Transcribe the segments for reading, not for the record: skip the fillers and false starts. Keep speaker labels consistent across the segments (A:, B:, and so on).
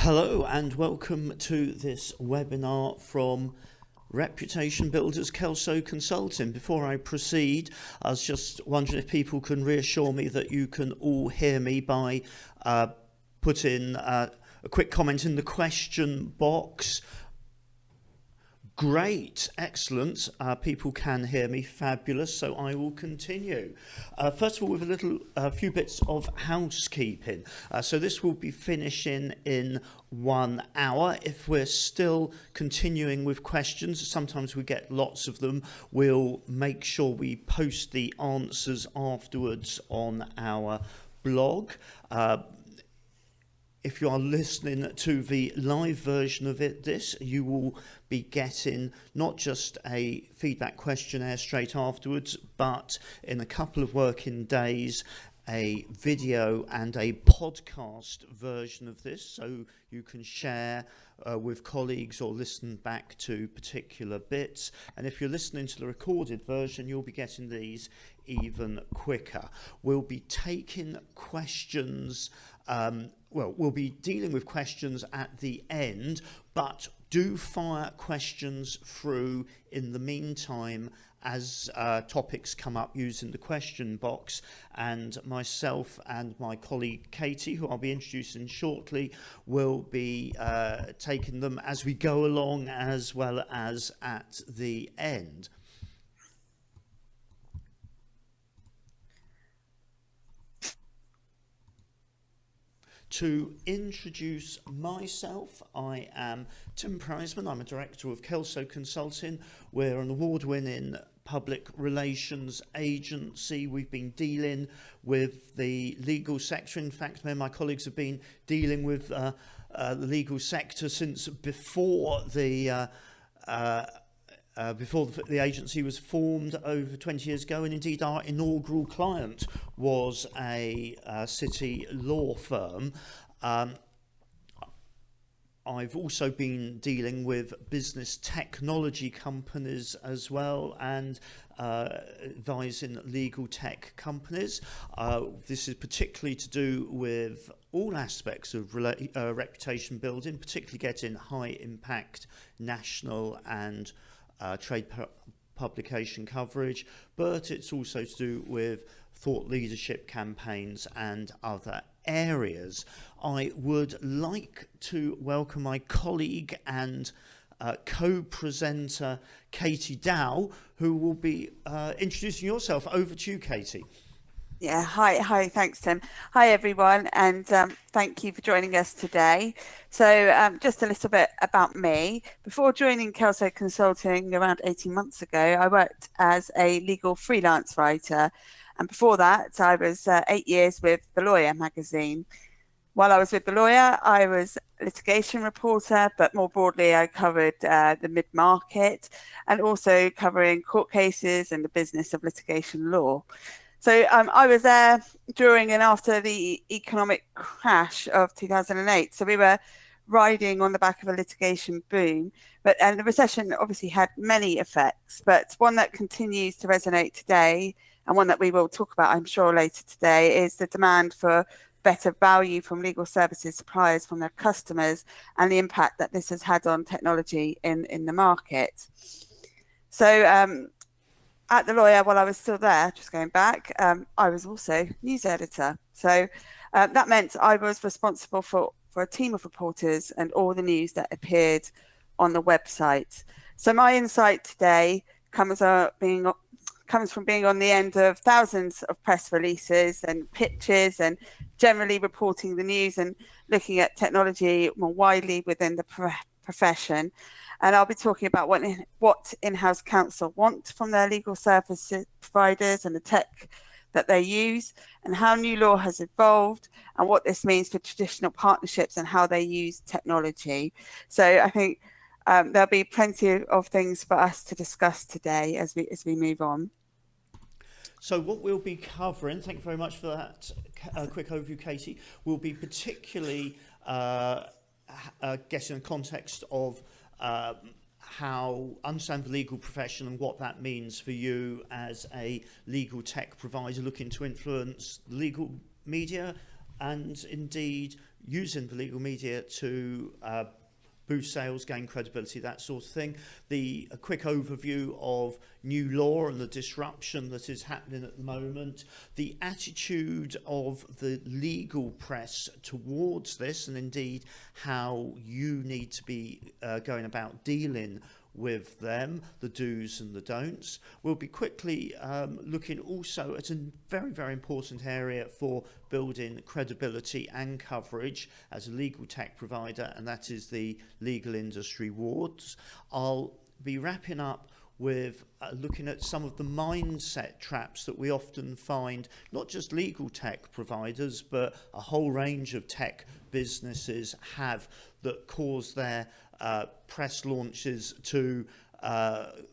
A: Hello and welcome to this webinar from Reputation Builders Kelso Consulting. Before I proceed, I was just wondering if people can reassure me that you can all hear me by putting a quick comment in the question box. Great, excellent. People can hear me, fabulous. So I will continue. First of all, with a few bits of housekeeping. So this will be finishing in 1 hour. If we're still continuing with questions, sometimes we get lots of them. We'll make sure we post the answers afterwards on our blog. If you are listening to the live version of this, you will be getting not just a feedback questionnaire straight afterwards, but in a couple of working days, a video and a podcast version of this, so you can share with colleagues or listen back to particular bits. And if you're listening to the recorded version, you'll be getting these even quicker. We'll be taking questions, we'll be dealing with questions at the end, but do fire questions through in the meantime as topics come up using the question box, and myself and my colleague Katie, who I'll be introducing shortly, will be taking them as we go along as well as at the end. To introduce myself, I am Tim Prizeman. I'm a director of Kelso Consulting. We're an award-winning public relations agency. We've been dealing with the legal sector. In fact, me and my colleagues have been dealing with the legal sector since before the agency was formed over 20 years ago, and indeed our inaugural client was a city law firm. I've also been dealing with business technology companies as well, and advising legal tech companies. This is particularly to do with all aspects of reputation building, particularly getting high impact national and trade publication coverage, but it's also to do with thought leadership campaigns and other areas. I would like to welcome my colleague and co-presenter Katie Dow, who will be introducing yourself. Over to you, Katie.
B: Yeah, hi, thanks, Tim. Hi, everyone, and thank you for joining us today. So just a little bit about me. Before joining Kelso Consulting around 18 months ago, I worked as a legal freelance writer. And before that, I was 8 years with The Lawyer magazine. While I was with The Lawyer, I was a litigation reporter, but more broadly, I covered the mid-market and also covering court cases and the business of litigation law. So I was there during and after the economic crash of 2008. So we were riding on the back of a litigation boom, and the recession obviously had many effects, but one that continues to resonate today, and one that we will talk about, I'm sure, later today, is the demand for better value from legal services suppliers from their customers, and the impact that this has had on technology in the market. So at The Lawyer, while I was still there, just going back, I was also news editor. So that meant I was responsible for a team of reporters and all the news that appeared on the website. So my insight today comes from being on the end of thousands of press releases and pitches, and generally reporting the news and looking at technology more widely within the profession. And I'll be talking about what in-house counsel want from their legal service providers and the tech that they use, and how new law has evolved, and what this means for traditional partnerships and how they use technology. So I think there'll be plenty of things for us to discuss today as we move on.
A: So what we'll be covering, thank you very much for that quick overview, Katie, will be particularly getting a context of how understand the legal profession and what that means for you as a legal tech provider looking to influence the legal media and indeed using the legal media to boost sales, gain credibility, that sort of thing. A quick overview of new law and the disruption that is happening at the moment. The attitude of the legal press towards this, and indeed how you need to be going about dealing with them, the do's and the don'ts. We'll be quickly looking also at a very, very important area for building credibility and coverage as a legal tech provider, and that is the legal industry awards. I'll be wrapping up with looking at some of the mindset traps that we often find, not just legal tech providers, but a whole range of tech businesses have, that cause their press launches to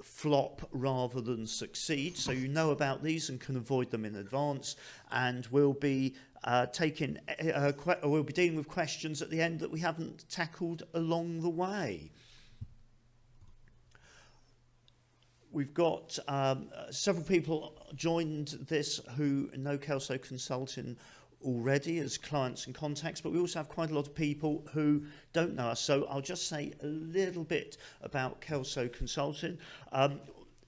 A: flop rather than succeed. So you know about these and can avoid them in advance. And we'll be we'll be dealing with questions at the end that we haven't tackled along the way. We've got several people joined this who know Kelso Consulting already as clients and contacts, but we also have quite a lot of people who don't know us. So I'll just say a little bit about Kelso Consulting.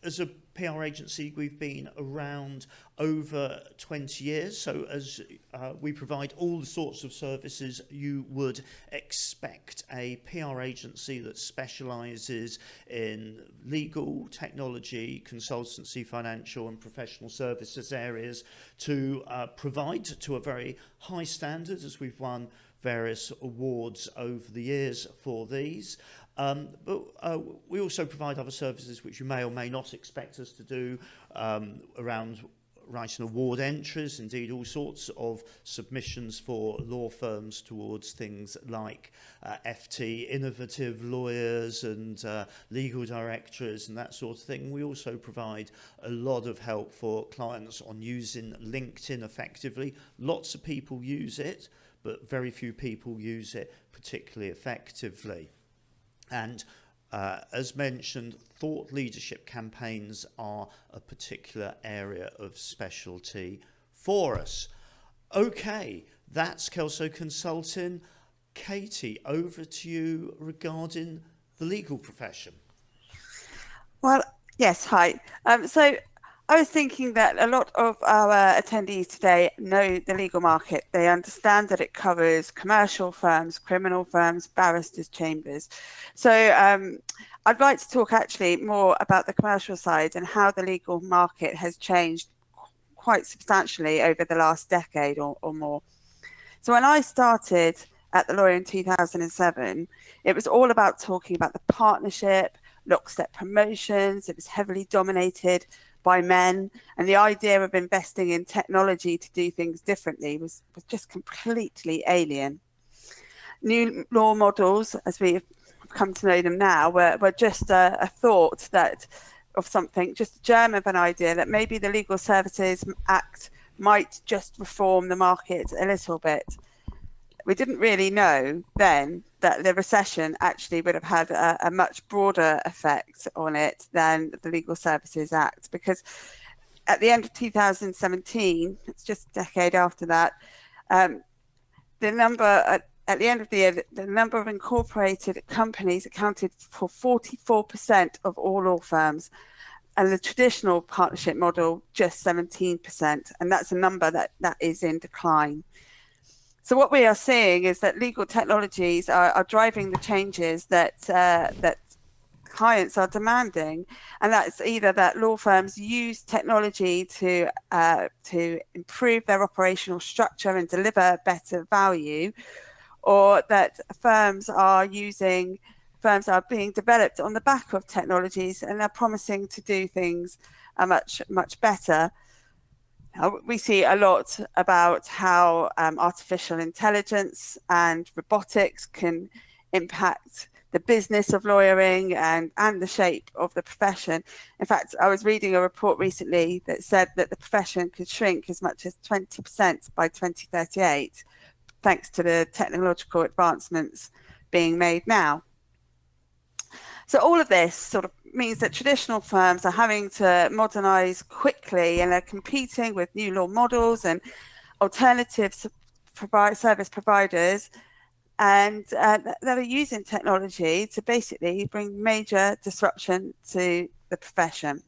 A: As a PR agency, we've been around over 20 years. So as we provide all the sorts of services you would expect a PR agency that specialises in legal, technology, consultancy, financial and professional services areas to provide to a very high standard, as we've won various awards over the years for these. But we also provide other services which you may or may not expect us to do around writing award entries, indeed all sorts of submissions for law firms towards things like FT, innovative lawyers and legal directors and that sort of thing. We also provide a lot of help for clients on using LinkedIn effectively. Lots of people use it, but very few people use it particularly effectively. And as mentioned, thought leadership campaigns are a particular area of specialty for us. Okay, that's Kelso Consulting. Katie, over to you regarding the legal profession.
B: Well, yes, hi. So I was thinking that a lot of our attendees today know the legal market. They understand that it covers commercial firms, criminal firms, barristers' chambers. So I'd like to talk actually more about the commercial side and how the legal market has changed quite substantially over the last decade or more. So when I started at the lawyer in 2007, it was all about talking about the partnership, lockstep promotions. It was heavily dominated by men, and the idea of investing in technology to do things differently was just completely alien. New law models, as we've come to know them now, were just a thought that of something, just a germ of an idea that maybe the Legal Services Act might just reform the market a little bit. We didn't really know then that the recession actually would have had a much broader effect on it than the Legal Services Act, because at the end of 2017, it's just a decade after that, the number at the end of the year, the number of incorporated companies accounted for 44% of all law firms, and the traditional partnership model just 17%, and that's a number that is in decline. So what we are seeing is that legal technologies are driving the changes that clients are demanding, and that's either that law firms use technology to improve their operational structure and deliver better value, or that firms are being developed on the back of technologies and are promising to do things much better. We see a lot about how artificial intelligence and robotics can impact the business of lawyering and the shape of the profession. In fact, I was reading a report recently that said that the profession could shrink as much as 20% by 2038, thanks to the technological advancements being made now. So all of this sort of means that traditional firms are having to modernize quickly, and they're competing with new law models and alternatives service providers, and that are using technology to basically bring major disruption to the profession.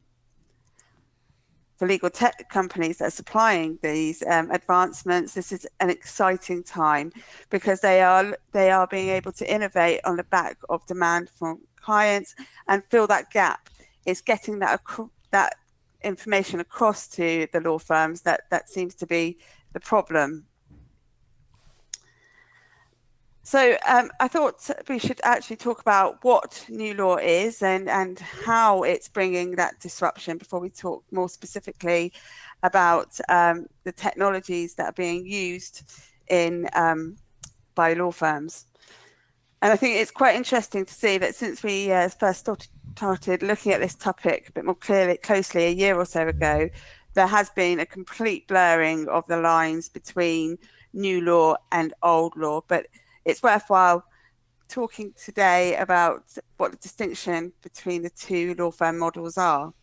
B: For legal tech companies that are supplying these advancements, this is an exciting time because they are being able to innovate on the back of demand from clients and fill that gap. It's getting that information across to the law firms that seems to be the problem. So I thought we should actually talk about what new law is and how it's bringing that disruption before we talk more specifically about the technologies that are being used in by law firms. And I think it's quite interesting to see that since we first started looking at this topic a bit more closely a year or so ago, there has been a complete blurring of the lines between new law and old law. But it's worthwhile talking today about what the distinction between the two law firm models are.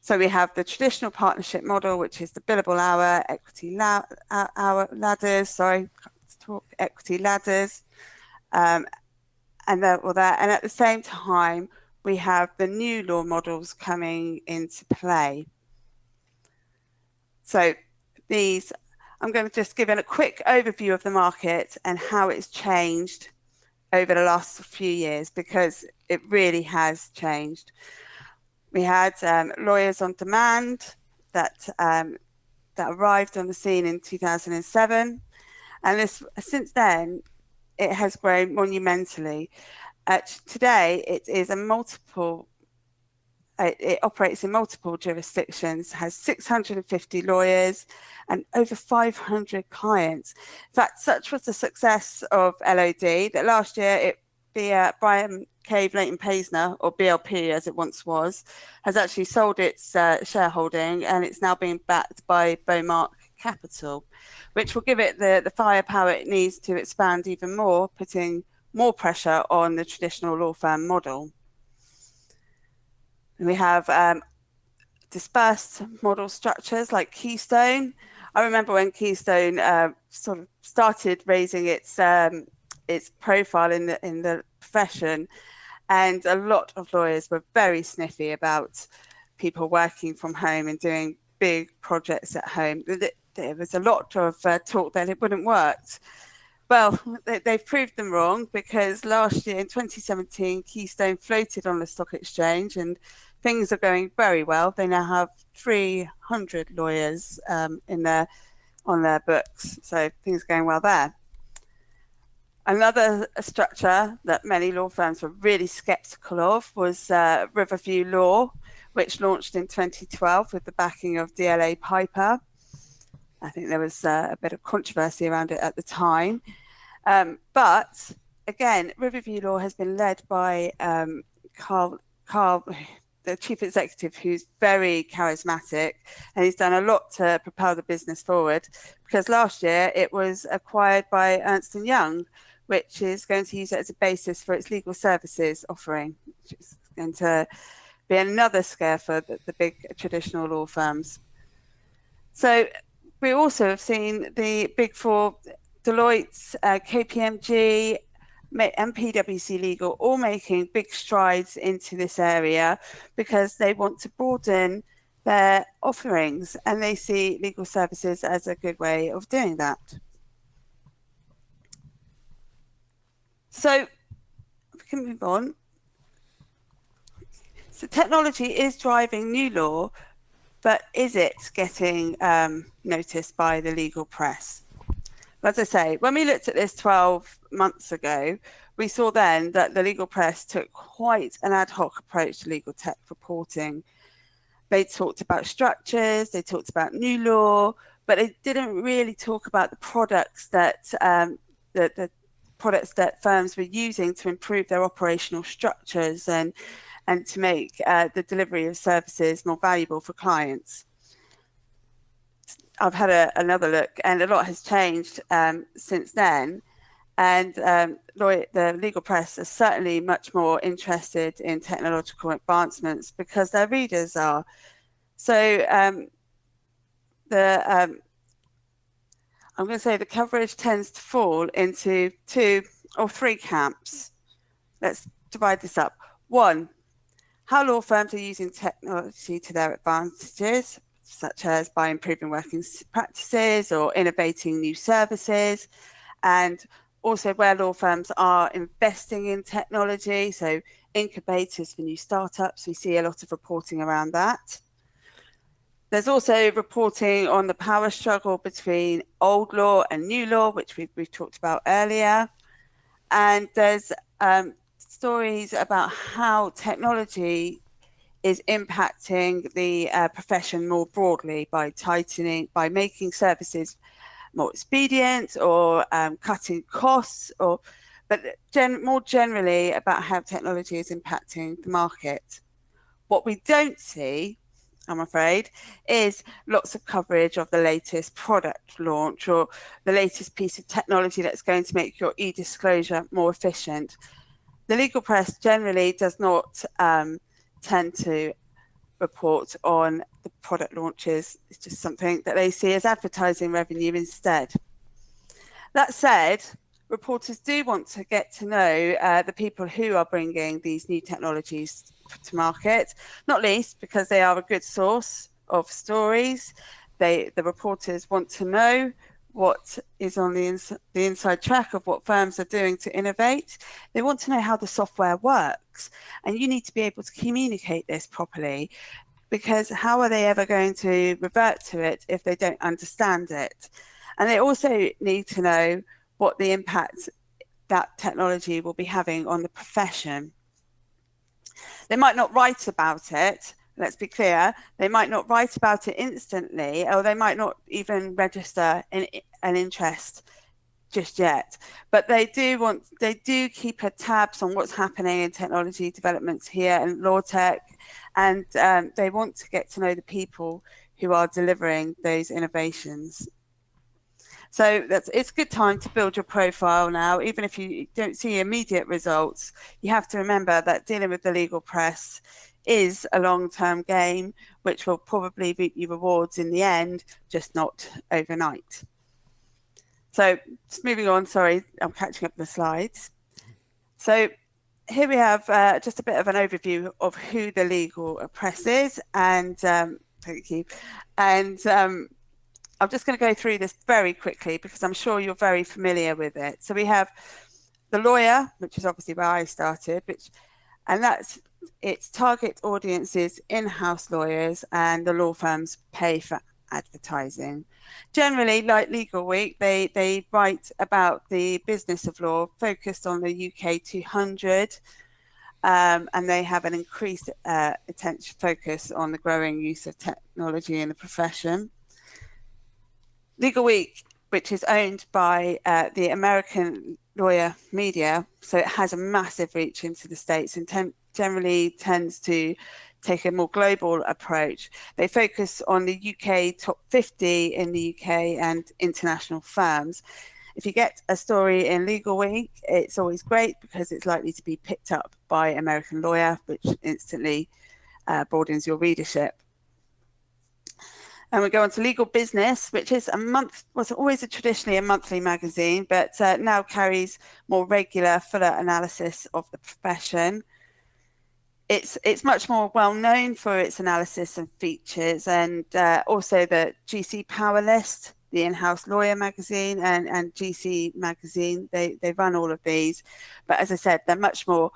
B: So we have the traditional partnership model, which is the billable hour, equity ladders, equity ladders. And at the same time, we have the new law models coming into play. So I'm going to just give a quick overview of the market and how it's changed over the last few years, because it really has changed. We had lawyers on demand that arrived on the scene in 2007, and since then it has grown monumentally. Today, it operates in multiple jurisdictions, has 650 lawyers and over 500 clients. In fact, such was the success of LOD that last year Brian Cave Leighton Paisner, or BLP as it once was, has actually sold its shareholding, and it's now being backed by Bowmark Capital, which will give it the firepower it needs to expand even more, putting more pressure on the traditional law firm model. And we have dispersed model structures like Keystone. I remember when Keystone sort of started raising its profile in the profession, and a lot of lawyers were very sniffy about people working from home and doing big projects at home. There was a lot of talk that it wouldn't work. Well, they've proved them wrong, because last year in 2017, Keystone floated on the stock exchange and things are going very well. They now have 300 lawyers on their books, so things are going well there. Another structure that many law firms were really skeptical of was Riverview Law, which launched in 2012 with the backing of DLA Piper. I think there was a bit of controversy around it at the time. But again, Riverview Law has been led by Carl, the chief executive, who's very charismatic, and he's done a lot to propel the business forward, because last year it was acquired by Ernst & Young, which is going to use it as a basis for its legal services offering, which is going to be another scare for the big traditional law firms. So we also have seen the big four, Deloitte, KPMG, and PwC Legal, all making big strides into this area because they want to broaden their offerings, and they see legal services as a good way of doing that. So we can move on. So technology is driving new law, but is it getting noticed by the legal press? As I say, when we looked at this 12 months ago, we saw then that the legal press took quite an ad hoc approach to legal tech reporting. They talked about structures, they talked about new law, but they didn't really talk about the products that the products that firms were using to improve their operational structures and to make the delivery of services more valuable for clients. I've had another look, and a lot has changed since then. And the legal press is certainly much more interested in technological advancements because their readers are. So I'm I'm going to say the coverage tends to fall into 2 or 3 camps. Let's divide this up. 1, how law firms are using technology to their advantages, such as by improving working practices or innovating new services, and also where law firms are investing in technology, so incubators for new startups. We see a lot of reporting around that. There's also reporting on the power struggle between old law and new law, which we've talked about earlier. And there's stories about how technology is impacting the profession more broadly by making services more expedient or cutting costs, but more generally about how technology is impacting the market. What we don't see, I'm afraid, is lots of coverage of the latest product launch or the latest piece of technology that's going to make your e-disclosure more efficient. The legal press generally does not tend to report on the product launches. It's just something that they see as advertising revenue instead. That said, reporters do want to get to know the people who are bringing these new technologies to market, not least because they are a good source of stories. The reporters want to know what is on the inside track of what firms are doing to innovate. They want to know how the software works, and you need to be able to communicate this properly, because how are they ever going to revert to it if they don't understand it? And they also need to know what the impact that technology will be having on the profession. They might not write about it, let's be clear, they might not write about it instantly, or they might not even register an interest just yet, but they do keep a tabs on what's happening in technology developments here in Lawtech, and they want to get to know the people who are delivering those innovations. So it's a good time to build your profile now. Even if you don't see immediate results, you have to remember that dealing with the legal press is a long-term game, which will probably reap you rewards in the end, just not overnight. So just moving on, sorry, I'm catching up the slides. So here we have just a bit of an overview of who the legal press is, and thank you. And I'm just going to go through this very quickly because I'm sure you're very familiar with it. So we have the lawyer, which is obviously where I started, and that's its target audiences, in-house lawyers, and the law firms pay for advertising. Generally, like Legal Week, they write about the business of law focused on the UK 200, and they have an increased attention focus on the growing use of technology in the profession. Legal Week, which is owned by the American lawyer media, so it has a massive reach into the States and generally tends to take a more global approach. They focus on the UK top 50 in the UK and international firms. If you get a story in Legal Week, it's always great because it's likely to be picked up by American Lawyer, which instantly broadens your readership. And we go on to Legal Business, which is was always traditionally a monthly magazine, but now carries more regular, fuller analysis of the profession. It's much more well known for its analysis and features, and also the GC Power List, the in-house lawyer magazine, and GC magazine. They run all of these, but as I said, they're much more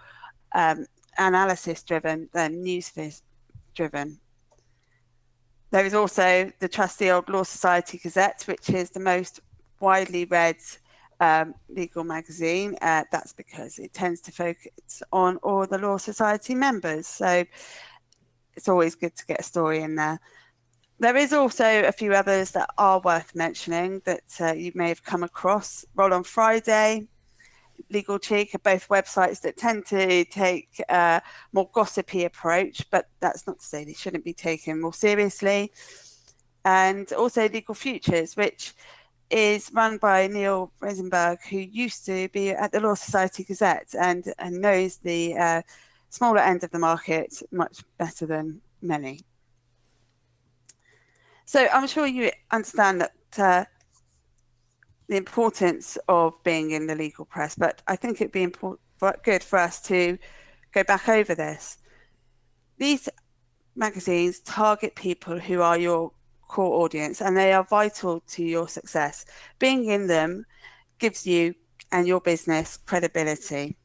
B: analysis driven than news driven. There is also the trusty old Law Society Gazette, which is the most widely read legal magazine. That's because it tends to focus on all the Law Society members. So it's always good to get a story in there. There is also a few others that are worth mentioning that you may have come across. Roll on Friday, Legal Cheek are both websites that tend to take a more gossipy approach, but that's not to say they shouldn't be taken more seriously. And also Legal Futures, which is run by Neil Rosenberg, who used to be at the Law Society Gazette and knows the smaller end of the market much better than many. So I'm sure you understand that the importance of being in the legal press, but I think it'd be good for us to go back over this. These magazines target people who are your core audience, and they are vital to your success. Being in them gives you and your business credibility.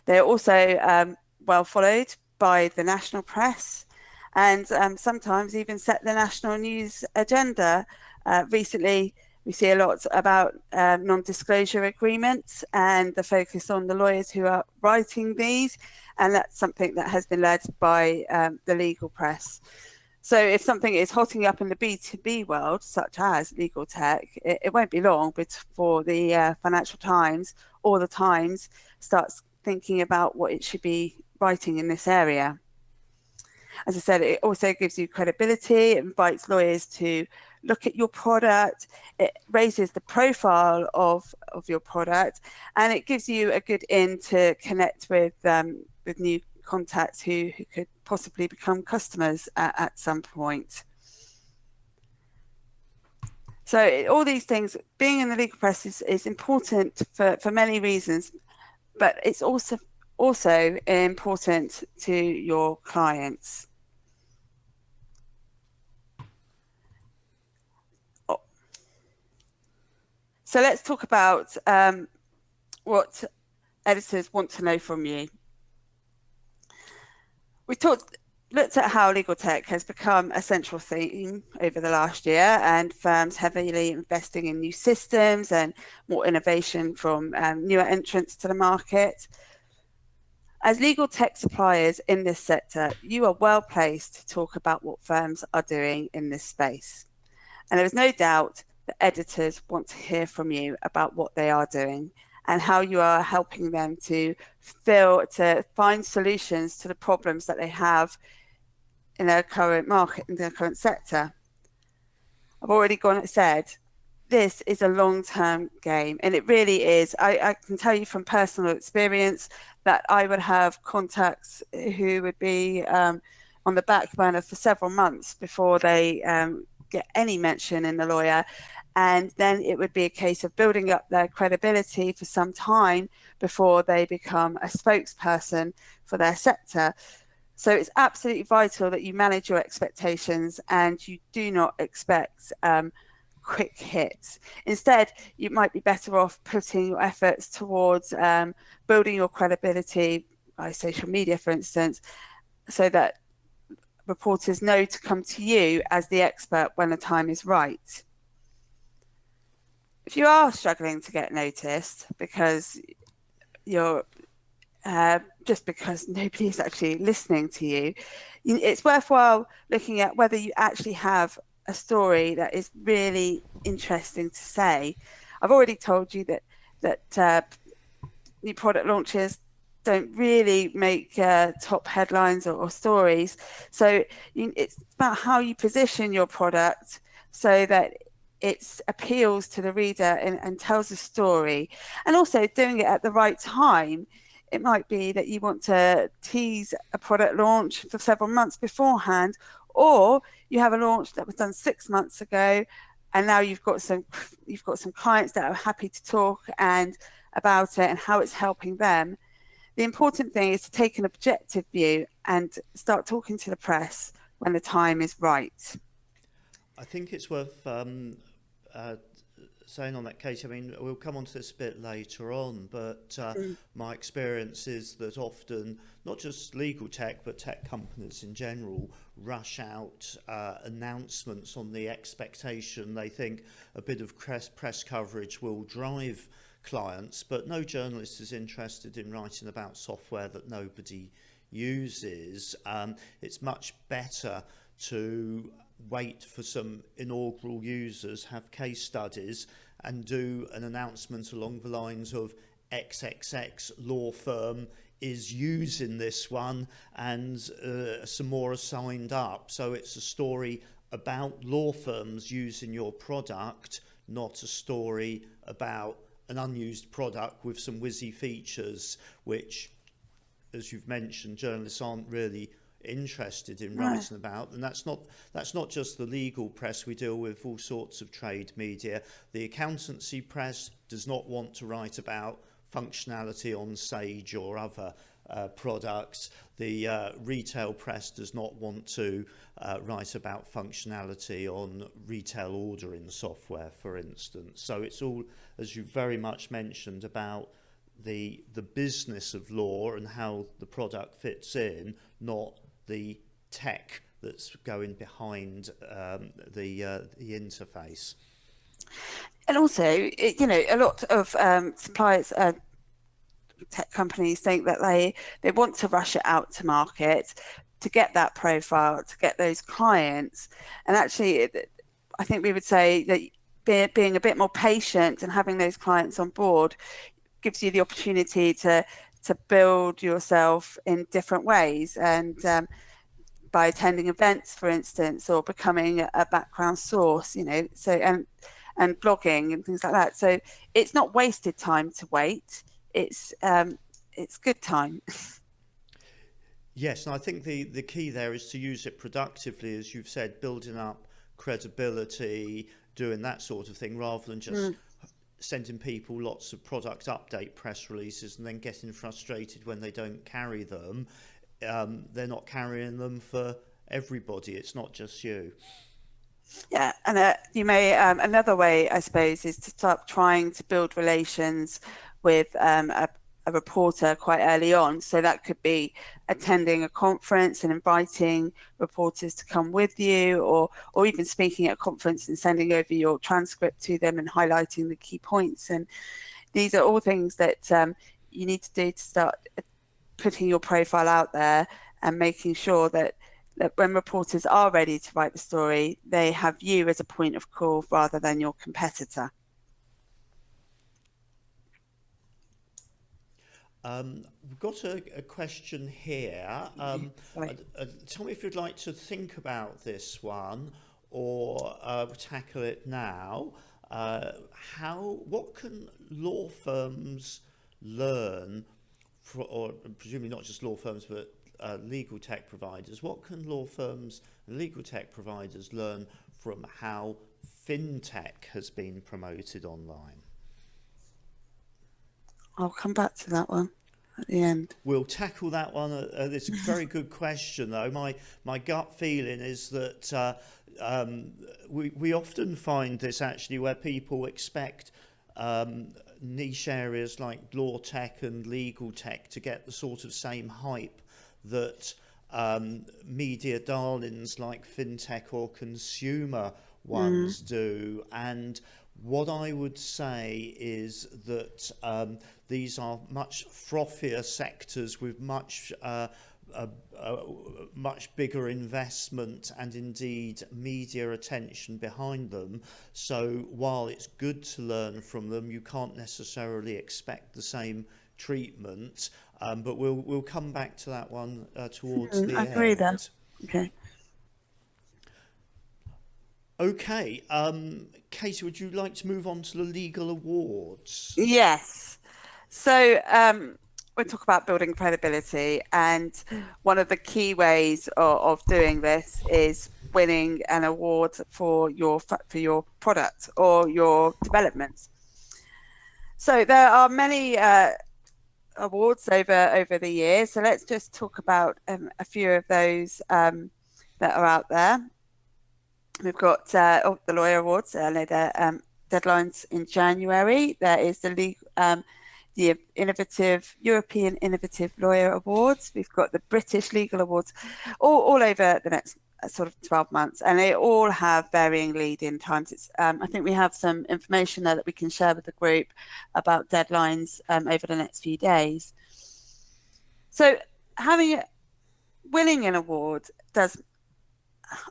B: They're also well followed by the national press, and sometimes even set the national news agenda. Recently, we see a lot about non-disclosure agreements and the focus on the lawyers who are writing these, and that's something that has been led by the legal press. So if something is hotting up in the B2B world, such as legal tech, it won't be long before the Financial Times or the Times starts thinking about what it should be writing in this area. As I said, it also gives you credibility. It invites lawyers to look at your product. It raises the profile of your product, and it gives you a good in to connect with new contacts who could possibly become customers at some point. So all these things, being in the legal press is important for many reasons, but it's also important to your clients. So let's talk about what editors want to know from you. We looked at how legal tech has become a central theme over the last year, and firms heavily investing in new systems and more innovation from newer entrants to the market. As legal tech suppliers in this sector, you are well placed to talk about what firms are doing in this space. And there is no doubt that editors want to hear from you about what they are doing and how you are helping them to find solutions to the problems that they have in their current market, in their current sector. I've already said, this is a long-term game, and it really is. I can tell you from personal experience that I would have contacts who would be on the back burner for several months before they get any mention in the lawyer. And then it would be a case of building up their credibility for some time before they become a spokesperson for their sector. So it's absolutely vital that you manage your expectations and you do not expect quick hits. Instead, you might be better off putting your efforts towards building your credibility by social media, for instance, so that reporters know to come to you as the expert when the time is right. If you are struggling to get noticed because you're just because nobody is actually listening to you, it's worthwhile looking at whether you actually have a story that is really interesting to say. I've already told you that new product launches don't really make top headlines or stories. So it's about how you position your product so that it appeals to the reader and tells a story, and also doing it at the right time. It might be that you want to tease a product launch for several months beforehand, or you have a launch that was done 6 months ago, and now you've got some clients that are happy to talk about it and how it's helping them. The important thing is to take an objective view and start talking to the press when the time is right.
A: I think it's worth saying on that, Kate, I mean, we'll come on to this a bit later on, but my experience is that often, not just legal tech, but tech companies in general, rush out announcements on the expectation they think a bit of press coverage will drive clients, but no journalist is interested in writing about software that nobody uses. It's much better to wait for some inaugural users, have case studies, and do an announcement along the lines of XXX law firm is using this one, and some more are signed up. So it's a story about law firms using your product, not a story about an unused product with some whizzy features, which, as you've mentioned, journalists aren't really interested in writing about. And that's not just the legal press. We deal with all sorts of trade media. The accountancy press does not want to write about functionality on Sage or other products. The retail press does not want to write about functionality on retail ordering software, for instance. So it's all, as you very much mentioned, about the business of law and how the product fits in, not the tech that's going behind the interface.
B: And also, a lot of suppliers, tech companies think that they want to rush it out to market to get that profile, to get those clients. And actually, I think we would say that being a bit more patient and having those clients on board gives you the opportunity to build yourself in different ways, and by attending events, for instance, or becoming a background source, so and blogging and things like that. So it's not wasted time to wait. It's good time.
A: Yes, and I think the key there is to use it productively, as you've said, building up credibility, doing that sort of thing, rather than just sending people lots of product update press releases and then getting frustrated when they don't carry them. They're not carrying them for everybody. It's not just you.
B: Yeah, and you may another way, I suppose, is to start trying to build relations with a reporter quite early on. So that could be attending a conference and inviting reporters to come with you, or even speaking at a conference and sending over your transcript to them and highlighting the key points. And these are all things that you need to do to start putting your profile out there and making sure that when reporters are ready to write the story, they have you as a point of call rather than your competitor.
A: We've got a question here. Tell me if you'd like to think about this one or tackle it now. What can law firms learn, or presumably not just law firms, but legal tech providers? What can law firms and legal tech providers learn from how fintech has been promoted online?
B: I'll come back to that one at the end.
A: We'll tackle that one. It's a very good question, though. My gut feeling is that we often find this actually where people expect niche areas like law tech and legal tech to get the sort of same hype that media darlings like fintech or consumer ones do. And what I would say is that these are much frothier sectors with much bigger investment and indeed media attention behind them. So while it's good to learn from them, you can't necessarily expect the same treatment. But we'll come back to that one towards the end.
B: I agree there. Okay.
A: Okay, Katie, would you like to move on to the legal awards?
B: Yes. So we'll talk about building credibility, and one of the key ways of doing this is winning an award for your product or your developments. So there are many awards over the years. So let's just talk about a few of those that are out there. We've got the Lawyer Awards. I know the deadlines in January. There is the European Innovative Lawyer Awards. We've got the British Legal Awards, all over the next sort of 12 months, and they all have varying lead-in times. I think we have some information there that we can share with the group about deadlines over the next few days. So winning an award does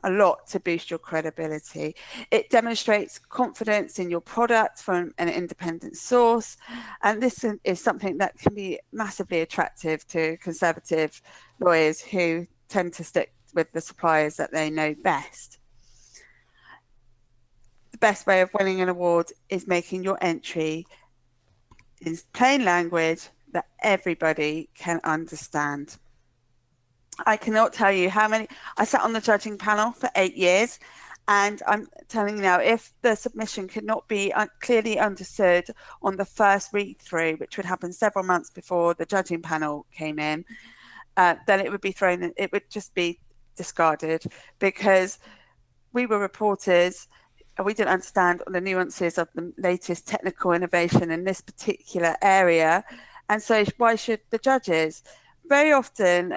B: a lot to boost your credibility. It demonstrates confidence in your product from an independent source, and this is something that can be massively attractive to conservative lawyers who tend to stick with the suppliers that they know best. The best way of winning an award is making your entry in plain language that everybody can understand. I cannot tell you how many. I sat on the judging panel for 8 years, and I'm telling you now, if the submission could not be clearly understood on the first read through, which would happen several months before the judging panel came in, then it would be thrown. It would just be discarded, because we were reporters and we didn't understand the nuances of the latest technical innovation in this particular area. And so why should the judges? Very often,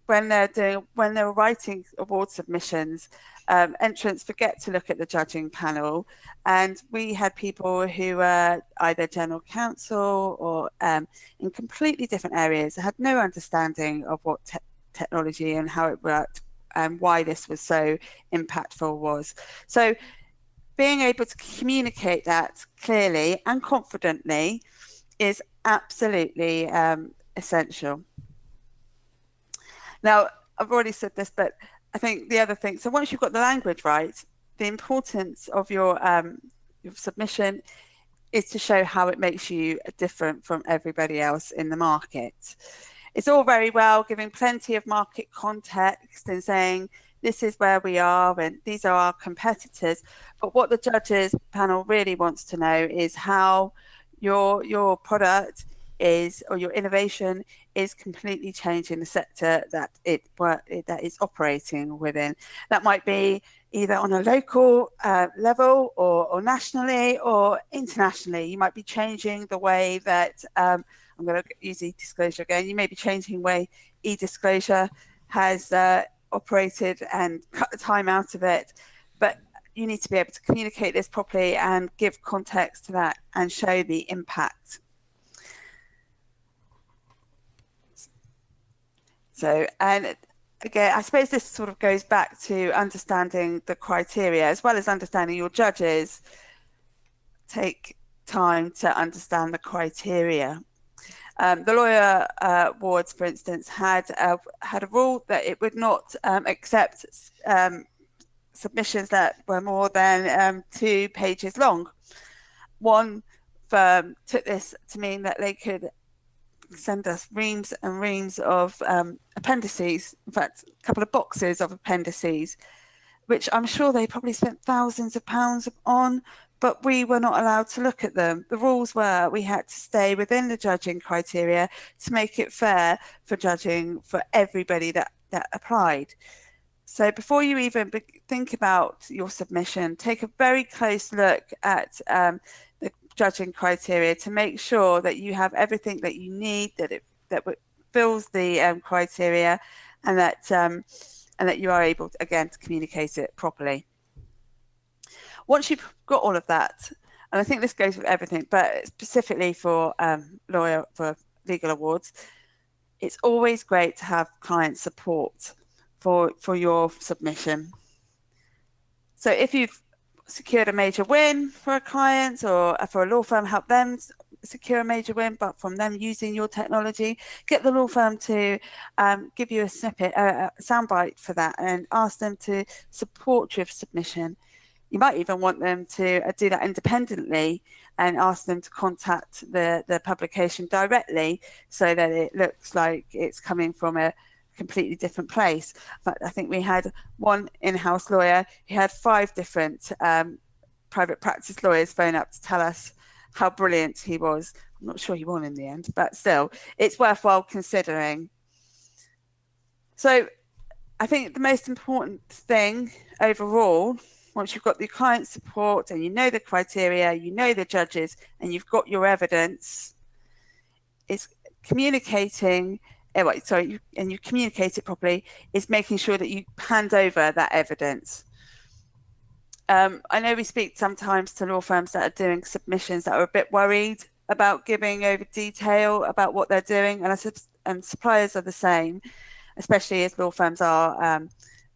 B: when they're writing award submissions, entrants forget to look at the judging panel, and we had people who were either general counsel or in completely different areas, had no understanding of what technology and how it worked and why this was so impactful was. So being able to communicate that clearly and confidently is absolutely essential. Now, I've already said this, but I think the other thing, so once you've got the language right, the importance of your submission is to show how it makes you different from everybody else in the market. It's all very well giving plenty of market context and saying this is where we are and these are our competitors, but what the judges panel really wants to know is how your product is, or your innovation is, completely changing the sector that that is operating within. That might be either on a local level or nationally or internationally. You might be changing the way that I'm going to use e-disclosure again. You may be changing the way e-disclosure has operated and cut the time out of it, but you need to be able to communicate this properly and give context to that and show the impact. So, and again, I suppose this sort of goes back to understanding the criteria as well as understanding your judges. Take time to understand the criteria. The lawyer awards, for instance, had a rule that it would not accept submissions that were more than 2 pages long. One firm took this to mean that they could send us reams and reams of appendices, in fact, a couple of boxes of appendices, which I'm sure they probably spent thousands of pounds on, but we were not allowed to look at them. The rules were we had to stay within the judging criteria to make it fair for judging for everybody that applied. So before you even think about your submission, take a very close look at the judging criteria to make sure that you have everything that you need, that it fills the criteria, and that you are able to, again, to communicate it properly. Once you've got all of that, and I think this goes with everything, but specifically for legal awards, it's always great to have client support for your submission. So if you've secured a major win for a client or for a law firm, help them secure a major win, but from them using your technology, get the law firm to give you a snippet, a soundbite for that, and ask them to support your submission. You might even want them to do that independently and ask them to contact the publication directly so that it looks like it's coming from a completely different place. But I think we had one in-house lawyer who had 5 different private practice lawyers phone up to tell us how brilliant he was. I'm not sure he won in the end, but still, it's worthwhile considering. So I think the most important thing overall, once you've got the client support and you know the criteria, you know the judges, and you've got your evidence, is communicating, and you communicate it properly, is making sure that you hand over that evidence. I know we speak sometimes to law firms that are doing submissions that are a bit worried about giving over detail about what they're doing, and suppliers are the same, especially as law firms are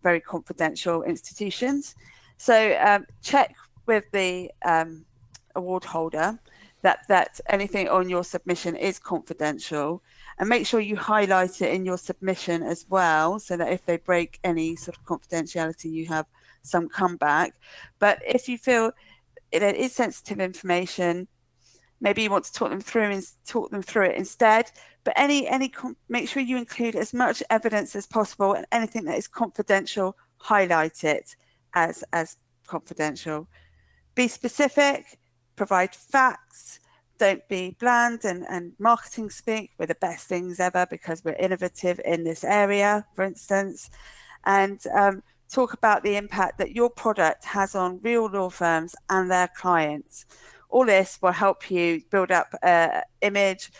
B: very confidential institutions. So check with the award holder that anything on your submission is confidential, and make sure you highlight it in your submission as well, so that if they break any sort of confidentiality, you have some comeback. But if you feel it is sensitive information, maybe you want to talk them through it instead. But make sure you include as much evidence as possible, and anything that is confidential, highlight it as confidential. Be specific, provide facts. Don't be bland and marketing speak. We're the best things ever because we're innovative in this area, for instance. And talk about the impact that your product has on real law firms and their clients. All this will help you build up an image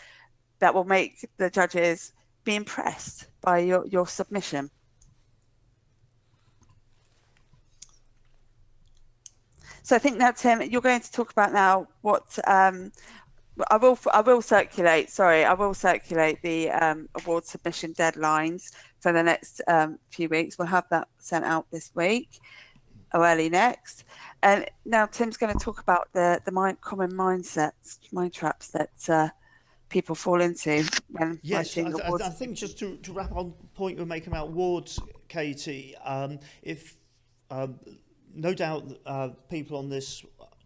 B: that will make the judges be impressed by your submission. So I think now, Tim, you're going to talk about now what I will circulate. Sorry, I will circulate the award submission deadlines for the next few weeks. We'll have that sent out this week or early next. And now Tim's going to talk about the common mindsets, mind traps that people fall into when writing awards.
A: I think just to wrap on the point you're making about awards, Katie, no doubt people on this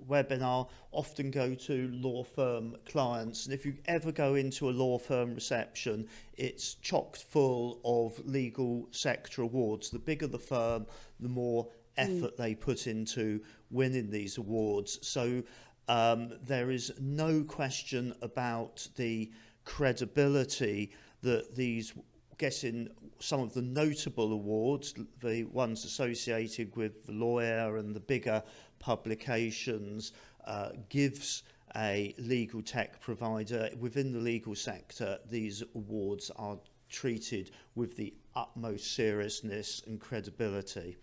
A: webinar often go to law firm clients, and if you ever go into a law firm reception, it's chocked full of legal sector awards. The bigger the firm, the more effort they put into winning these awards. So there is no question about the credibility that these getting some of the notable awards, the ones associated with the lawyer and the bigger publications, gives a legal tech provider within the legal sector. These awards are treated with the utmost seriousness and credibility.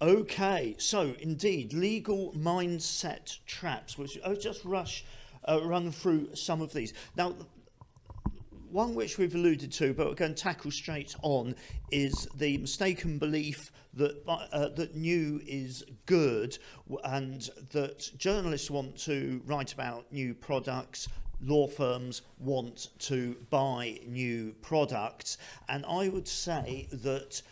A: Okay, so indeed, legal mindset traps, which I'll just run through some of these. Now, one which we've alluded to, but we're going to tackle straight on, is the mistaken belief that that new is good, and that journalists want to write about new products, law firms want to buy new products. And I would say that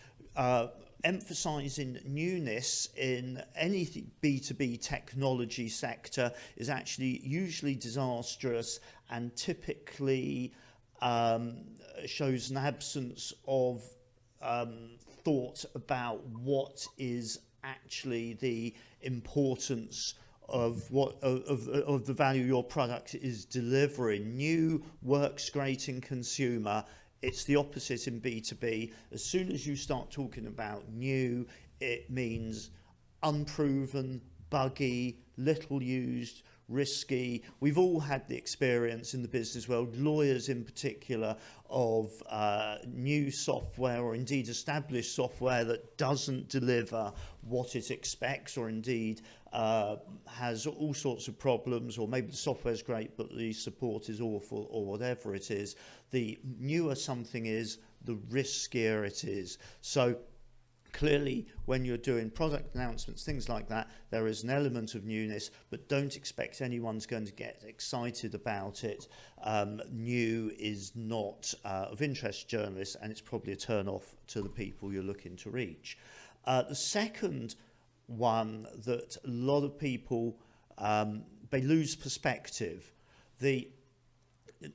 A: emphasizing newness in any B2B technology sector is actually usually disastrous and typically shows an absence of thought about what is actually the importance of of the value your product is delivering. New works great in consumer. It's the opposite in B2B. As soon as you start talking about new, it means unproven, buggy, little used, risky. We've all had the experience in the business world, lawyers in particular, of new software or indeed established software that doesn't deliver what it expects, or indeed has all sorts of problems, or maybe the software's great but the support is awful, or whatever it is. The newer something is, the riskier it is. So clearly, when you're doing product announcements, things like that, there is an element of newness, but don't expect anyone's going to get excited about it. New is not of interest to journalists, and it's probably a turn-off to the people you're looking to reach. The second one that a lot of people, they lose perspective.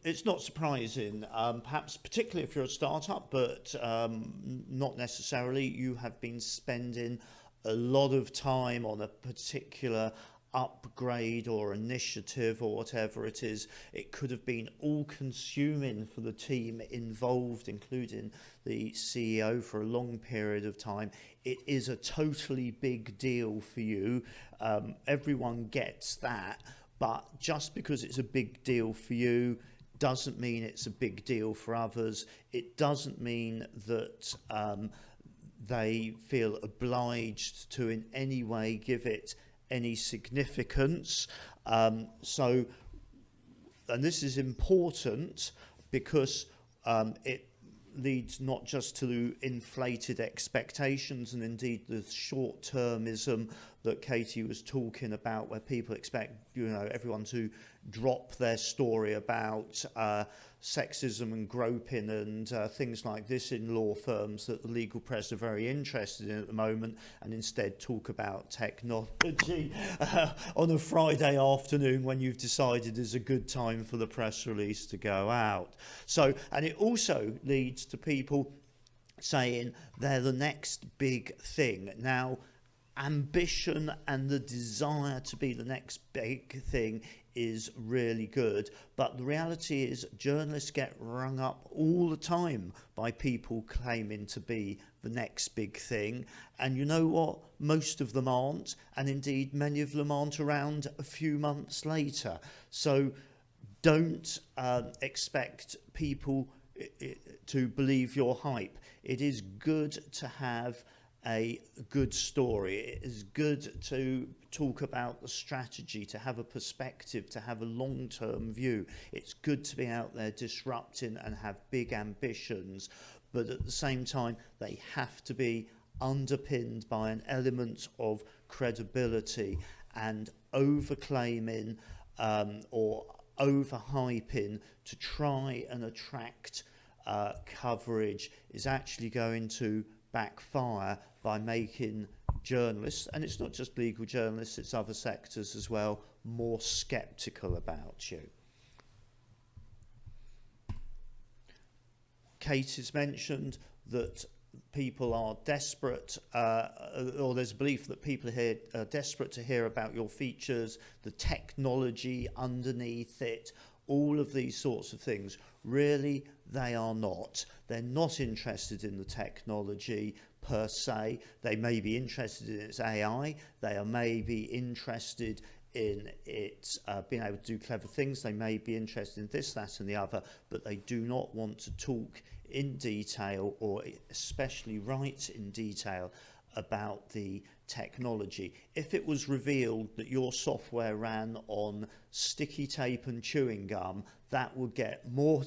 A: It's not surprising, perhaps particularly if you're a startup, but not necessarily. You have been spending a lot of time on a particular upgrade or initiative or whatever it is. It could have been all-consuming for the team involved, including the CEO, for a long period of time. It is a totally big deal for you. Everyone gets that, but just because it's a big deal for you doesn't mean it's a big deal for others. It doesn't mean that they feel obliged to in any way give it any significance. And this is important because it leads not just to inflated expectations and indeed the short-termism that Katie was talking about, where people expect, you know, everyone to drop their story about sexism and groping and things like this in law firms that the legal press are very interested in at the moment, and instead talk about technology on a Friday afternoon when you've decided is a good time for the press release to go out. So, and it also leads to people saying they're the next big thing. Now, ambition and the desire to be the next big thing is really good, but the reality is journalists get rung up all the time by people claiming to be the next big thing, and you know what, most of them aren't, and indeed many of them aren't around a few months later. So don't expect people to believe your hype. It is good to have a good story. It is good to talk about the strategy, to have a perspective, to have a long-term view. It's good to be out there disrupting and have big ambitions, but at the same time they have to be underpinned by an element of credibility, and overclaiming or overhyping to try and attract coverage is actually going to backfire by making journalists, and it's not just legal journalists, it's other sectors as well, more sceptical about you. Kate has mentioned that people are desperate, or there's a belief that people here are desperate to hear about your features, the technology underneath it, all of these sorts of things. Really, they are not. They're not interested in the technology per se. They may be interested in its AI. They are maybe interested in it being able to do clever things. They may be interested in this, that and the other, but they do not want to talk in detail, or especially write in detail, about the technology. If it was revealed that your software ran on sticky tape and chewing gum, that would get more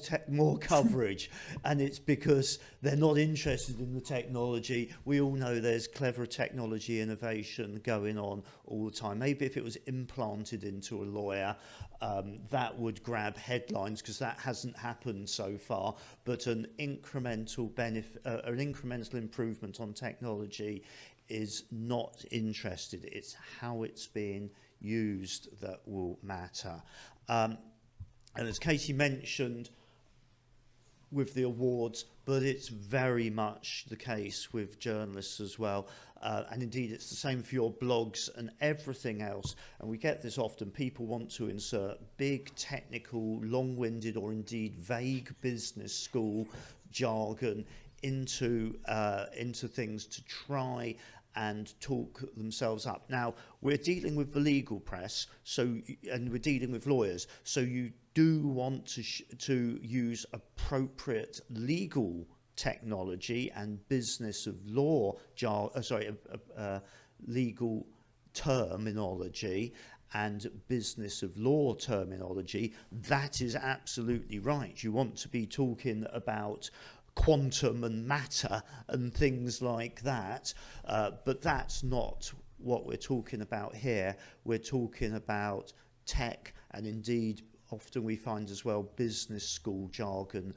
A: coverage, and it's because they're not interested in the technology. We all know there's clever technology innovation going on all the time. Maybe if it was implanted into a lawyer, that would grab headlines, because that hasn't happened so far, but an incremental benefit, an incremental improvement on technology is not interested. It's how it's being used that will matter. And as Katie mentioned with the awards, but it's very much the case with journalists as well. And indeed, it's the same for your blogs and everything else. And we get this often. People want to insert big, technical, long-winded, or indeed vague business school jargon into things to try and talk themselves up. Now, we're dealing with the legal press, and we're dealing with lawyers, so you do want to use appropriate legal technology and business of law, legal terminology and business of law terminology. That is absolutely right. You want to be talking about quantum and matter and things like that, but that's not what we're talking about here. We're talking about tech, and indeed often we find as well business school jargon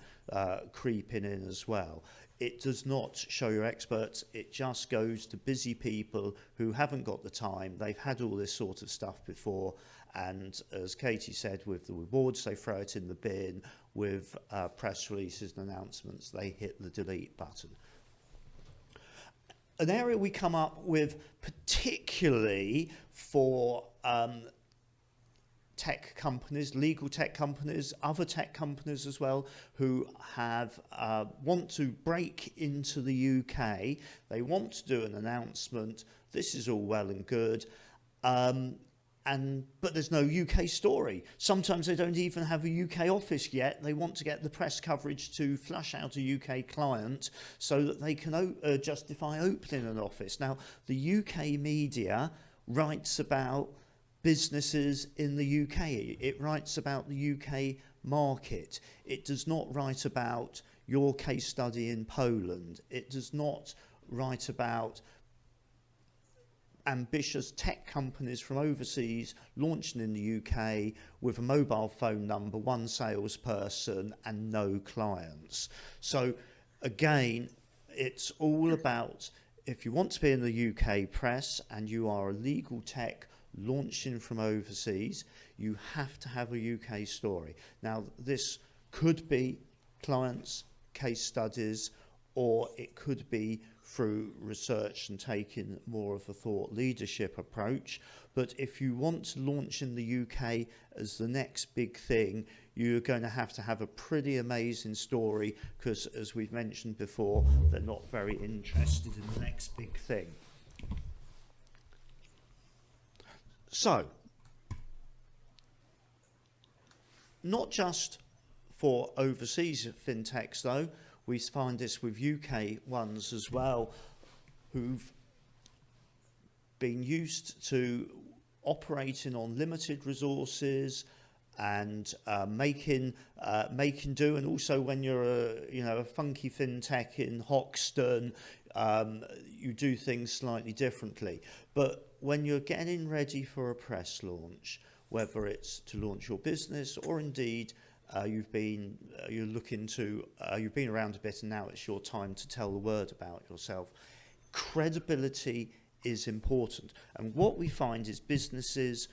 A: creeping in as well. It does not show your experts, it just goes to busy people who haven't got the time. They've had all this sort of stuff before, and as Katie said, with the rewards they throw it in the bin, with press releases and announcements they hit the delete button. An area we come up with particularly for tech companies, legal tech companies, other tech companies as well, who have want to break into the UK. They want to do an announcement. This is all well and good, but there's no UK story. Sometimes they don't even have a UK office yet. They want to get the press coverage to flush out a UK client so that they can justify opening an office. Now, the UK media writes about businesses in the UK. It writes about the UK market. It does not write about your case study in Poland. It does not write about ambitious tech companies from overseas launching in the UK with a mobile phone number, one salesperson and no clients. So again, it's all about, if you want to be in the UK press and you are a legal tech launching from overseas, you have to have a UK story. Now, this could be clients, case studies, or it could be through research and taking more of a thought leadership approach. But if you want to launch in the UK as the next big thing, you're going to have a pretty amazing story, because as we've mentioned before, they're not very interested in the next big thing. So, not just for overseas fintechs though, we find this with UK ones as well, who've been used to operating on limited resources and making do. And also, when you're a funky fintech in Hoxton, you do things slightly differently. But when you're getting ready for a press launch, whether it's to launch your business or indeed you've been around a bit and now it's your time to tell the word about yourself, credibility is important. And what we find is businesses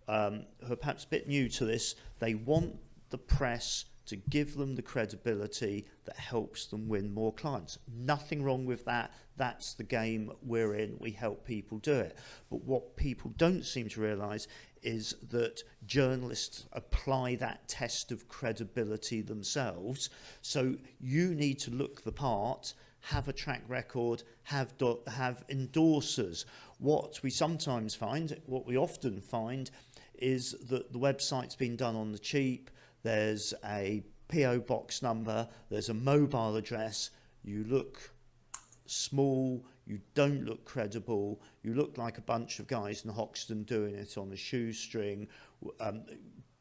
A: who are perhaps a bit new to this, they want the press to give them the credibility that helps them win more clients. Nothing wrong with that. That's the game we're in. We help people do it. But what people don't seem to realise is that journalists apply that test of credibility themselves. So you need to look the part, have a track record, have endorsers. What we often find is that the website's been done on the cheap. There's a PO box number, there's a mobile address, you look small, you don't look credible, you look like a bunch of guys in Hoxton doing it on a shoestring,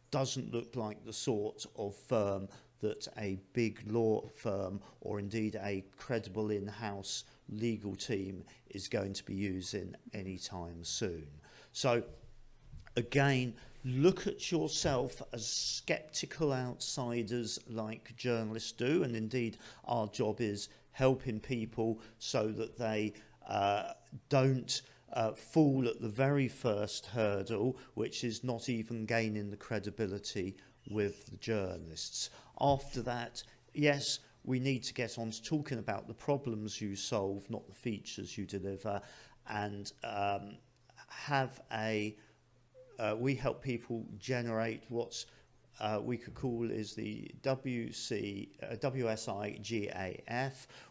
A: doesn't look like the sort of firm that a big law firm or indeed a credible in-house legal team is going to be using anytime soon. So again, look at yourself as skeptical outsiders like journalists do, and indeed our job is helping people so that they don't fall at the very first hurdle, which is not even gaining the credibility with the journalists. After that, yes, we need to get on to talking about the problems you solve, not the features you deliver, and we help people generate what's we could call is the WSIGAF,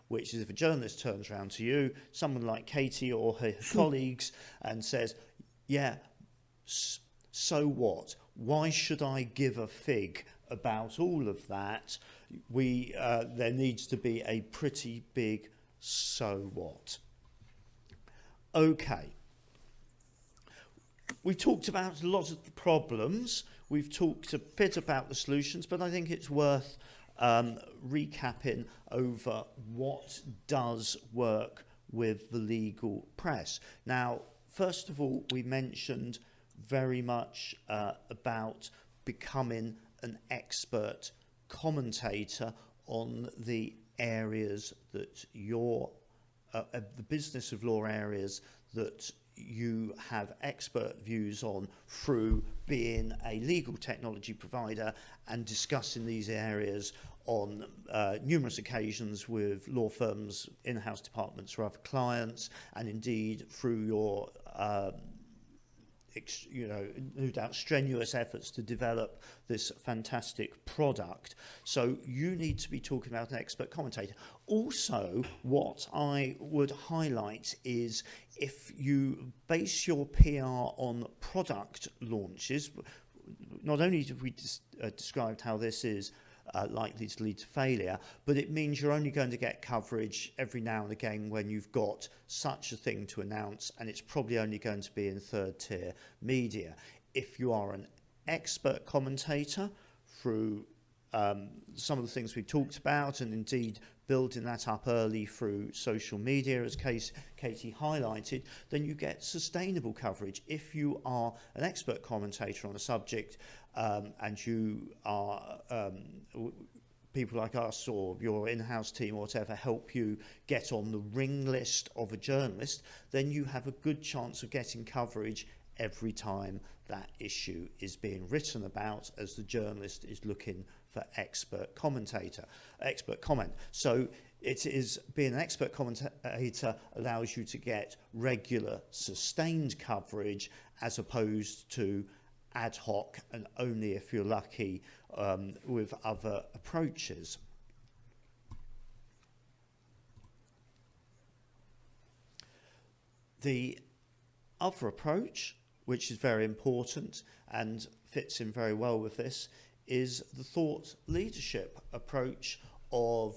A: which is if a journalist turns around to you, someone like Katie or her colleagues, and says, yeah, so what? Why should I give a fig about all of that? There needs to be a pretty big so what. Okay. We've talked about a lot of the problems. We've talked a bit about the solutions, but I think it's worth recapping over what does work with the legal press. Now, first of all, we mentioned very much about becoming an expert commentator on the areas that the business of law areas that you have expert views on through being a legal technology provider and discussing these areas on numerous occasions with law firms, in-house departments or other clients, and indeed through your no doubt strenuous efforts to develop this fantastic product. So you need to be talking about an expert commentator. Also, what I would highlight is if you base your PR on product launches, not only have we described how this is likely to lead to failure, but it means you're only going to get coverage every now and again when you've got such a thing to announce, and it's probably only going to be in third-tier media. If you are an expert commentator through some of the things we talked about, and indeed building that up early through social media, as Katie highlighted, then you get sustainable coverage. If you are an expert commentator on a subject and you are people like us or your in-house team or whatever help you get on the ring list of a journalist, then you have a good chance of getting coverage every time that issue is being written about, as the journalist is looking for expert comment. So it is, being an expert commentator allows you to get regular sustained coverage as opposed to ad hoc and only if you're lucky with other approaches. The other approach, which is very important and fits in very well with this, is the thought leadership approach of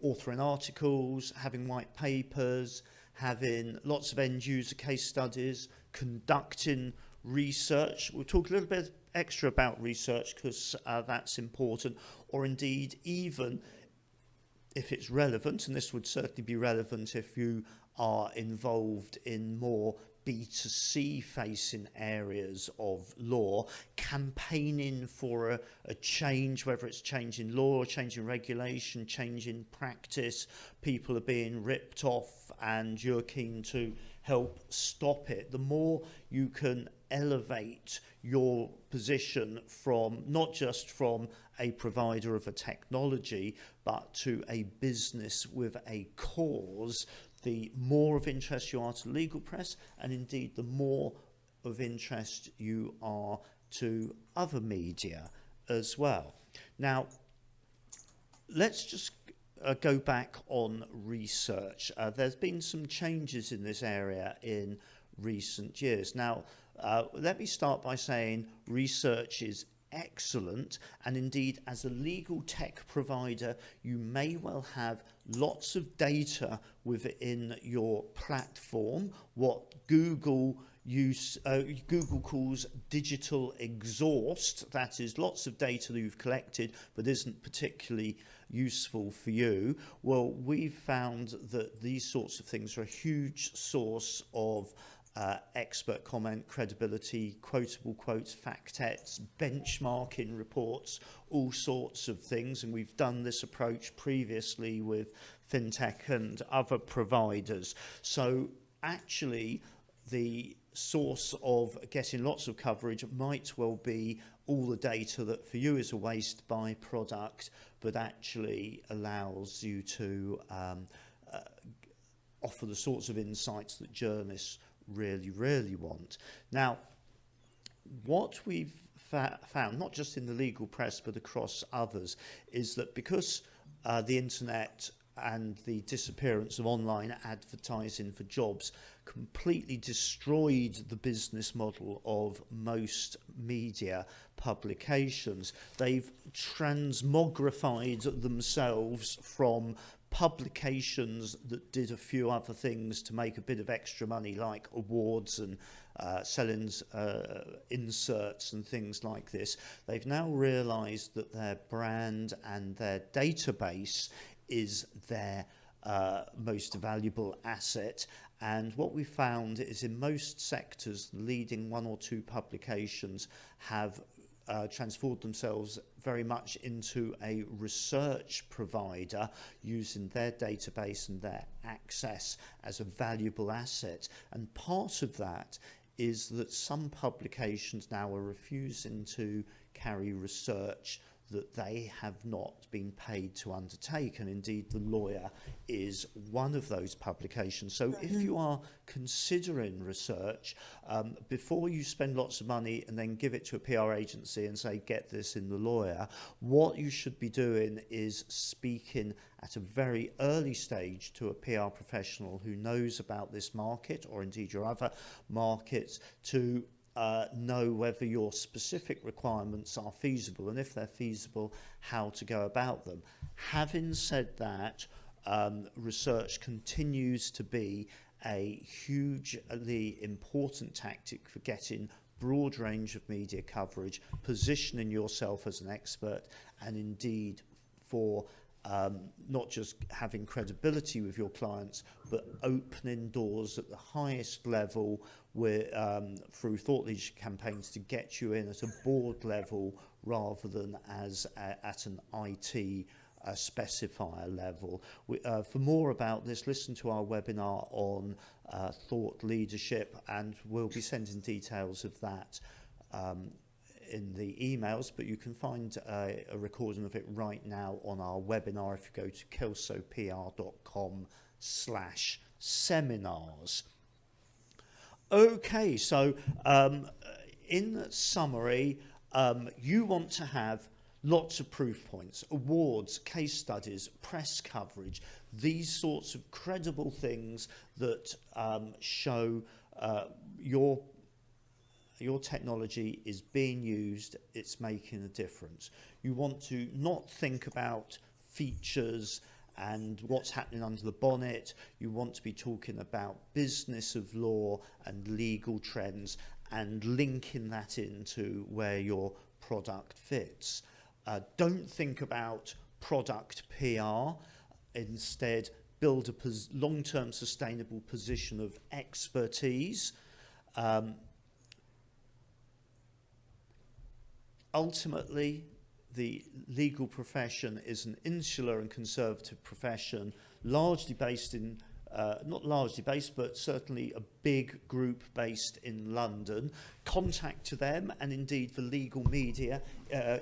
A: authoring articles, having white papers, having lots of end user case studies, conducting research. We'll talk a little bit extra about research because that's important, or indeed even if it's relevant, and this would certainly be relevant if you are involved in more B2C facing areas of law, campaigning for a change, whether it's change in law, change in regulation, change in practice. People are being ripped off and you're keen to help stop it. The more you can elevate your position from not just from a provider of a technology but to a business with a cause, the more of interest you are to legal press, and indeed the more of interest you are to other media as well. Now, let's just go back on research. There's been some changes in this area in recent years. Now, let me start by saying research is excellent, and indeed as a legal tech provider you may well have lots of data within your platform, what Google calls digital exhaust. That is lots of data that you've collected but isn't particularly useful for you. Well, we've found that these sorts of things are a huge source of expert comment, credibility, quotable quotes, fact-checks, benchmarking reports, all sorts of things. And we've done this approach previously with fintech and other providers. So actually, the source of getting lots of coverage might well be all the data that for you is a waste byproduct, but actually allows you to offer the sorts of insights that journalists really want. Now, what we've found, not just in the legal press but across others, is that because the internet and the disappearance of online advertising for jobs completely destroyed the business model of most media publications, they've transmogrified themselves from publications that did a few other things to make a bit of extra money, like awards and selling inserts and things like this. They've now realised that their brand and their database is their most valuable asset. And what we found is in most sectors, leading one or two publications have transformed themselves very much into a research provider, using their database and their access as a valuable asset. And part of that is that some publications now are refusing to carry research that they have not been paid to undertake, and indeed the Lawyer is one of those publications. So if you are considering research, before you spend lots of money and then give it to a PR agency and say get this in the Lawyer, what you should be doing is speaking at a very early stage to a PR professional who knows about this market, or indeed your other markets, to know whether your specific requirements are feasible, and if they're feasible, how to go about them. Having said that, research continues to be a hugely important tactic for getting broad range of media coverage, positioning yourself as an expert, and indeed for not just having credibility with your clients, but opening doors at the highest level through thought leadership campaigns to get you in at a board level rather than at an IT specifier level. For more about this, listen to our webinar on thought leadership, and we'll be sending details of that in the emails, but you can find a recording of it right now on our webinar if you go to kelsopr.com/seminars. Okay, so in summary, you want to have lots of proof points, awards, case studies, press coverage, these sorts of credible things that show your technology is being used, it's making a difference. You want to not think about features and what's happening under the bonnet. You want to be talking about business of law and legal trends and linking that into where your product fits. Don't think about product PR. Instead, build a long-term sustainable position of expertise. Ultimately, the legal profession is an insular and conservative profession, largely based in, not largely based, but certainly a big group based in London. Contact to them, and indeed the legal media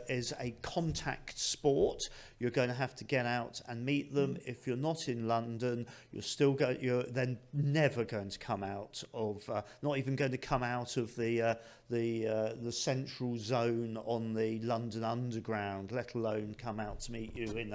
A: is a contact sport. You're going to have to get out and meet them. If you're not in London, you're then never going to come out of, not even going to come out of the central zone on the London Underground, let alone come out to meet you in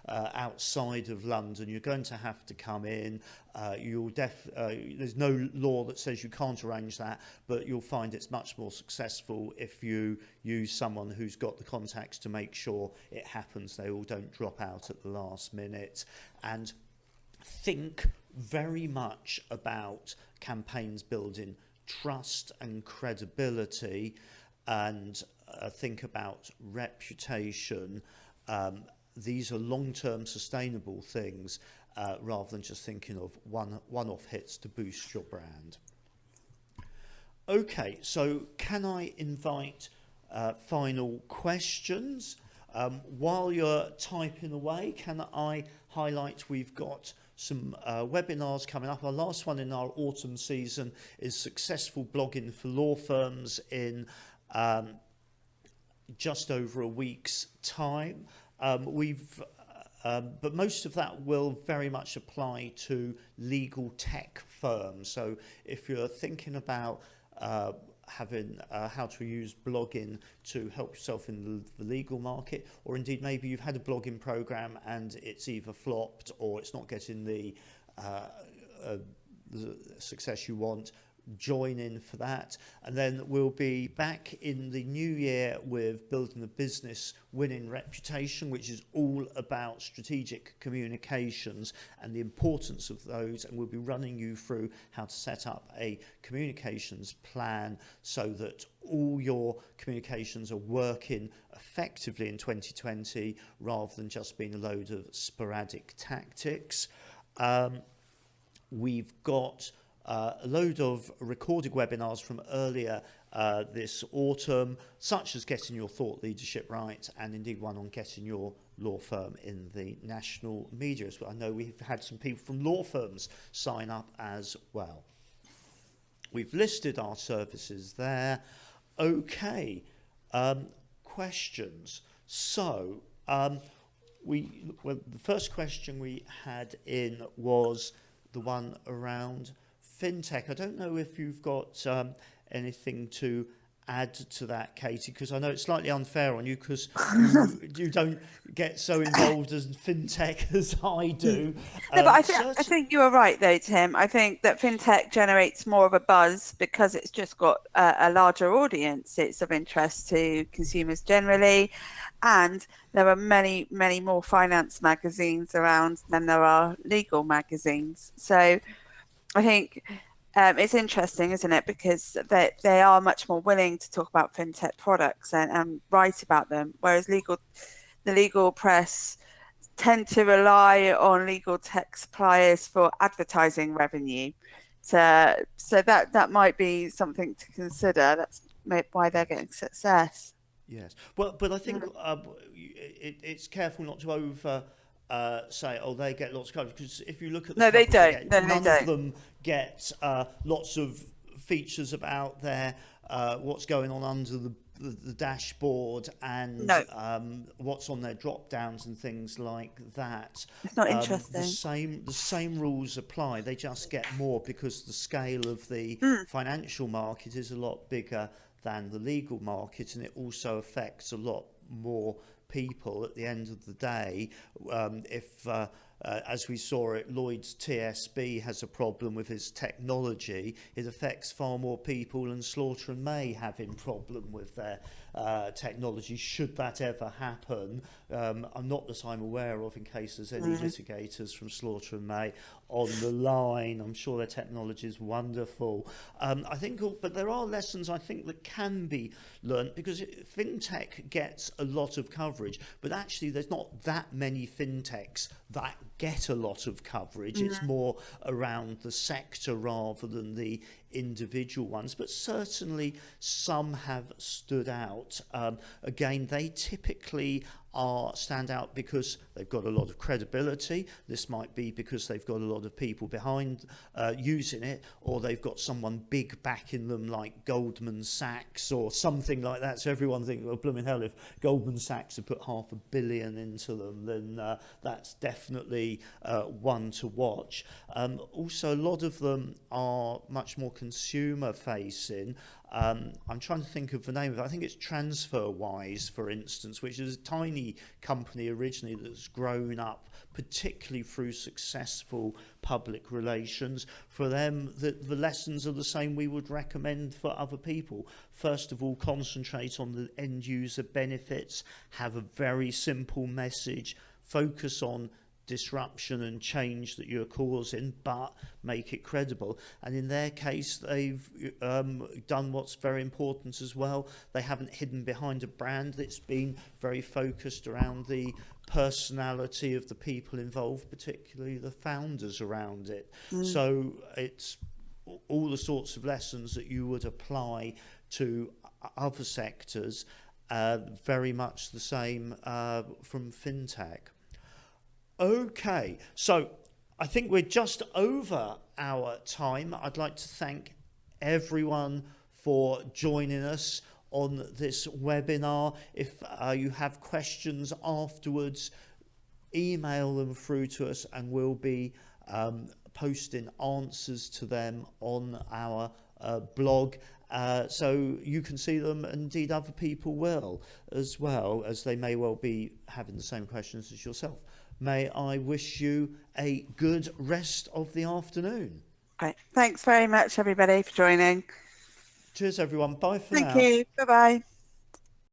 A: outside of London. You're going to have to come in. There's no law that says you can't arrange that, but you'll find it's much more successful if you use someone who's got the contacts to make sure it happens. They all don't drop out at the last minute. And think very much about campaigns building trust and credibility, and think about reputation. These are long-term sustainable things, rather than just thinking of one-off hits to boost your brand. Okay, so can I invite final questions? While you're typing away, can I highlight we've got some webinars coming up. Our last one in our autumn season is successful blogging for law firms in just over a week's time. But most of that will very much apply to legal tech firms. So if you're thinking about having how to use blogging to help yourself in the legal market, or indeed maybe you've had a blogging program and it's either flopped or it's not getting the success you want, join in for that. And then we'll be back in the new year with building a business winning reputation, which is all about strategic communications and the importance of those, and we'll be running you through how to set up a communications plan so that all your communications are working effectively in 2020 rather than just being a load of sporadic tactics. We've got a load of recorded webinars from earlier this autumn, such as getting your thought leadership right, and indeed one on getting your law firm in the national media. I know we've had some people from law firms sign up as well. We've listed our services there. Okay, questions. So the first question we had in was the one around fintech. I don't know if you've got anything to add to that, Katie, because I know it's slightly unfair on you because you don't get so involved in fintech as I do.
B: No, but I think you are right though, Tim. I think that fintech generates more of a buzz because it's just got a larger audience. It's of interest to consumers generally, and there are many, many more finance magazines around than there are legal magazines. So I think it's interesting, isn't it? Because they are much more willing to talk about fintech products and write about them, whereas the legal press tend to rely on legal tech suppliers for advertising revenue. So that might be something to consider. That's why they're getting success.
A: Yes, well, but I think it's careful not to over say, oh, they get lots of coverage, because if you look at the
B: No, they
A: coverage they
B: don't.
A: get,
B: No, they
A: none of
B: don't.
A: them get lots of features about their what's going on under the dashboard and
B: No,
A: what's on their drop downs and things like that.
B: it's not
A: The
B: interesting.
A: same rules apply. They just get more because the scale of the
B: Mm.
A: financial market is a lot bigger than the legal market, and it also affects a lot more people at the end of the day. If as we saw it, Lloyd's TSB has a problem with his technology, it affects far more people than Slaughter and May having problem with their technology, should that ever happen. I'm not that I'm aware of, in case there's any litigators from Slaughter and May on the line. I'm sure their technology is wonderful. I think, but there are lessons I think that can be learnt, because fintech gets a lot of coverage, but actually there's not that many fintechs that get a lot of coverage. It's more around the sector rather than the individual ones, but certainly some have stood out. Again, they typically stand out because they've got a lot of credibility. This might be because they've got a lot of people behind using it, or they've got someone big backing them like Goldman Sachs or something like that. So everyone thinks, well, blooming hell, if Goldman Sachs have put $500 million into them, then that's definitely one to watch. Also, a lot of them are much more consumer facing. I'm trying to think of the name of it. I think it's TransferWise, for instance, which is a tiny company originally that's grown up particularly through successful public relations. For them, the lessons are the same we would recommend for other people. First of all, concentrate on the end user benefits, have a very simple message, focus on disruption and change that you're causing, but make it credible. And in their case, they've done what's very important as well. They haven't hidden behind a brand. That's been very focused around the personality of the people involved, particularly the founders around it. So it's all the sorts of lessons that you would apply to other sectors, very much the same from fintech. Okay, so I think we're just over our time. I'd like to thank everyone for joining us on this webinar. If you have questions afterwards, email them through to us and we'll be posting answers to them on our blog. So you can see them, and indeed other people will as well, as they may well be having the same questions as yourself. May I wish you a good rest of the afternoon.
B: Great. Thanks very much, everybody, for joining.
A: Cheers, everyone. Bye for
B: Thank
A: now.
B: you. Bye-bye.